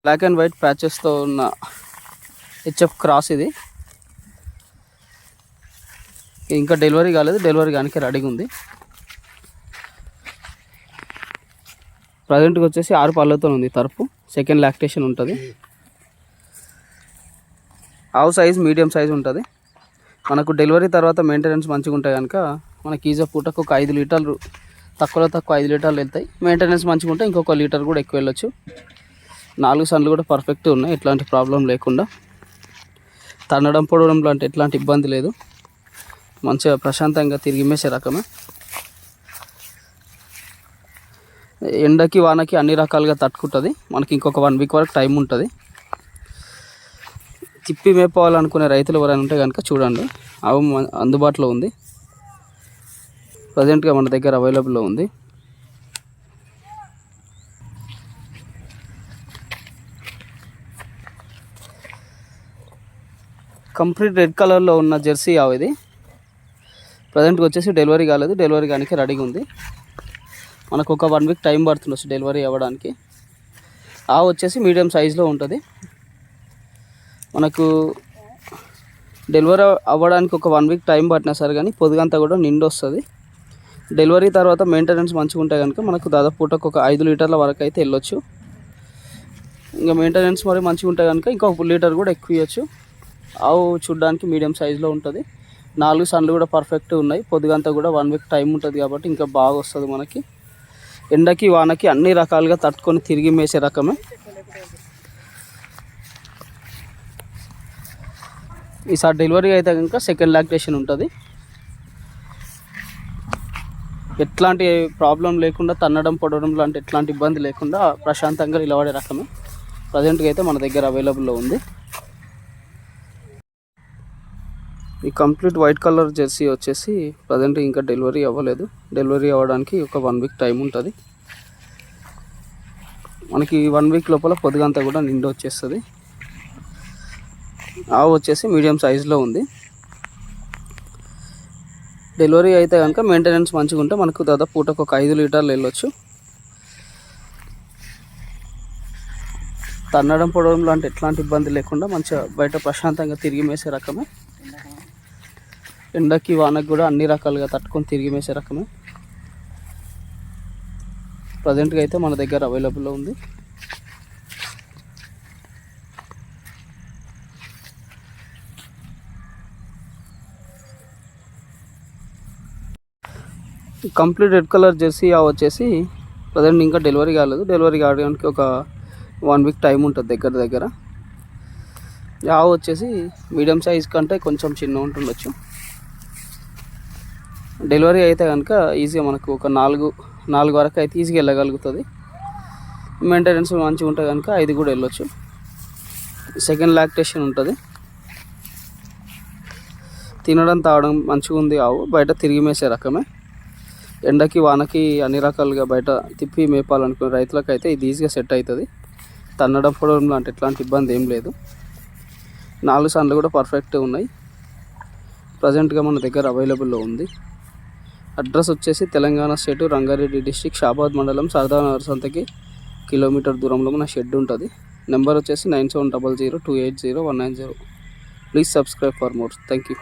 Black and white ప్యాచెస్తో ఉన్న HF cross ఇది. ఇంకా డెలివరీ కాలేదు, డెలివరీ కానీ రెడీగా ఉంది. ప్రజెంట్గా వచ్చేసి 6 పళ్ళతో ఉంది తరపు. సెకండ్ లాక్టేషన్ ఉంటుంది. ఆవు సైజ్ మీడియం సైజ్ ఉంటుంది. మనకు డెలివరీ తర్వాత మెయింటెనెన్స్ మంచిగా ఉంటాయి కనుక మనకి ఈజీ పూటకు ఒక 5 లీటర్లు తక్కువలో తక్కువ 5 లీటర్లు వెళ్తాయి. మెయింటెనెన్స్ మంచిగా ఉంటే ఇంకొక లీటర్ కూడా ఎక్కువ వెళ్ళొచ్చు. 4 సన్లు కూడా పర్ఫెక్ట్ ఉన్నాయి, ఎట్లాంటి ప్రాబ్లం లేకుండా. తన్నడం పొడవడం లాంటి ఎట్లాంటి ఇబ్బంది లేదు. మంచిగా ప్రశాంతంగా తిరిగి మేసే రకమే. ఎండకి వానకి అన్ని రకాలుగా తట్టుకుంటుంది. మనకి ఇంకొక 1 వీక్ వరకు టైం ఉంటుంది. తిప్పి మేపుకోవాలనుకునే రైతులు ఎవరైనా ఉంటే కనుక చూడండి, ఆవు అందుబాటులో ఉంది. ప్రజెంట్గా మన దగ్గర అవైలబుల్లో ఉంది. కంప్లీట్ రెడ్ కలర్లో ఉన్న జెర్సీ ఆవు ఇది. ప్రజెంట్గా వచ్చేసి డెలివరీ కాలేదు, డెలివరీ కానీ రెడీగా ఉంది. మనకు ఒక 1 వీక్ టైం పడుతుండొచ్చు డెలివరీ అవ్వడానికి. ఆవు వచ్చేసి మీడియం సైజులో ఉంటుంది. మనకు డెలివరీ అవ్వడానికి ఒక 1 వీక్ టైం పట్టినా సరే కానీ పొదుగంతా కూడా నిండు వస్తుంది. డెలివరీ తర్వాత మెయింటెనెన్స్ మంచిగా ఉంటాయి కనుక మనకు దాదాపు పూటకు ఒక 5 లీటర్ల వరకు అయితే వెళ్ళొచ్చు. ఇంకా మెయింటెనెన్స్ మరి మంచిగా ఉంటాయి కనుక ఇంకొక లీటర్ కూడా ఎక్కువ ఇవ్వచ్చు. ఆవు చూడడానికి మీడియం సైజులో ఉంటుంది. 4 సన్లు కూడా పర్ఫెక్ట్ ఉన్నాయి. పొద్దుగంతా కూడా 1 వీక్ టైం ఉంటుంది కాబట్టి ఇంకా బాగా వస్తుంది. మనకి ఎండకి వానకి అన్ని రకాలుగా తట్టుకొని తిరిగి మేసే రకమే. ఈసారి డెలివరీ అయితే కనుక సెకండ్ లాక్టేషన్ ఉంటుంది. ఎట్లాంటి ప్రాబ్లం లేకుండా, తన్నడం పొడవడం లాంటి ఎట్లాంటి ఇబ్బంది లేకుండా ప్రశాంతంగా నిలబడే రకమే. ప్రజెంట్గా అయితే మన దగ్గర అవైలబుల్లో ఉంది. ఈ కంప్లీట్ వైట్ కలర్ జెర్సీ వచ్చేసి ప్రజెంట్ ఇంకా డెలివరీ అవ్వలేదు. డెలివరీ అవ్వడానికి ఒక 1 వీక్ టైం ఉంటుంది. మనకి 1 వీక్ లోపల పొద్దుగంతా కూడా నిండు వచ్చేస్తుంది. ఆవు వచ్చేసి మీడియం సైజులో ఉంది. డెలివరీ అయితే కనుక మెయింటెనెన్స్ మంచిగా ఉంటే మనకు దాదాపు పూటకు ఒక 5 లీటర్లు వెళ్ళొచ్చు. తన్నడం పొడవడం లాంటి ఎట్లాంటి ఇబ్బంది లేకుండా మంచిగా బయట ప్రశాంతంగా తిరిగి మేసే రకమే. ఎండకి వానకి కూడా అన్ని రకాలుగా తట్టుకొని తిరిగి మేసే రకమే. ప్రజెంట్గా అయితే మన దగ్గర అవైలబుల్లో ఉంది. కంప్లీట్ రెడ్ కలర్ జెర్సీ ఆవు వచ్చేసి ప్రజెంట్ ఇంకా డెలివరీ కాలేదు. డెలివరీ కావడానికి ఒక 1 వీక్ టైం ఉంటుంది దగ్గర. ఆవు వచ్చేసి మీడియం సైజ్ కంటే కొంచెం చిన్న ఉంటుండొచ్చు. డెలివరీ అయితే కనుక ఈజీగా మనకు ఒక 4 వరకు అయితే ఈజీగా వెళ్ళగలుగుతుంది. మెయింటెనెన్స్ మంచిగా ఉంటే కనుక 5 కూడా వెళ్ళొచ్చు. సెకండ్ లాక్టేషన్ ఉంటుంది. తినడం తాగడం మంచిగా ఉంది. ఆవు బయట తిరిగి మేసే రకమే. ఎండకి వానకి అన్ని రకాలుగా బయట తిప్పి మేపాలనుకునే రైతులకైతే ఇది ఈజీగా సెట్ అవుతుంది. తన్నడం పొడవడం లాంటి ఎట్లాంటి ఇబ్బంది ఏం లేదు. 4 సన్లు కూడా పర్ఫెక్ట్గా ఉన్నాయి. ప్రజెంట్గా మన దగ్గర అవైలబుల్లో ఉంది. అడ్రస్ వచ్చేసి తెలంగాణ స్టేటు రంగారెడ్డి డిస్ట్రిక్ట్ షాబాద్ మండలం సరదానగర్ సంతకి కిలోమీటర్ దూరంలో మన షెడ్ ఉంటుంది. నెంబర్ వచ్చేసి 9700280190. Please subscribe for more. Thank you.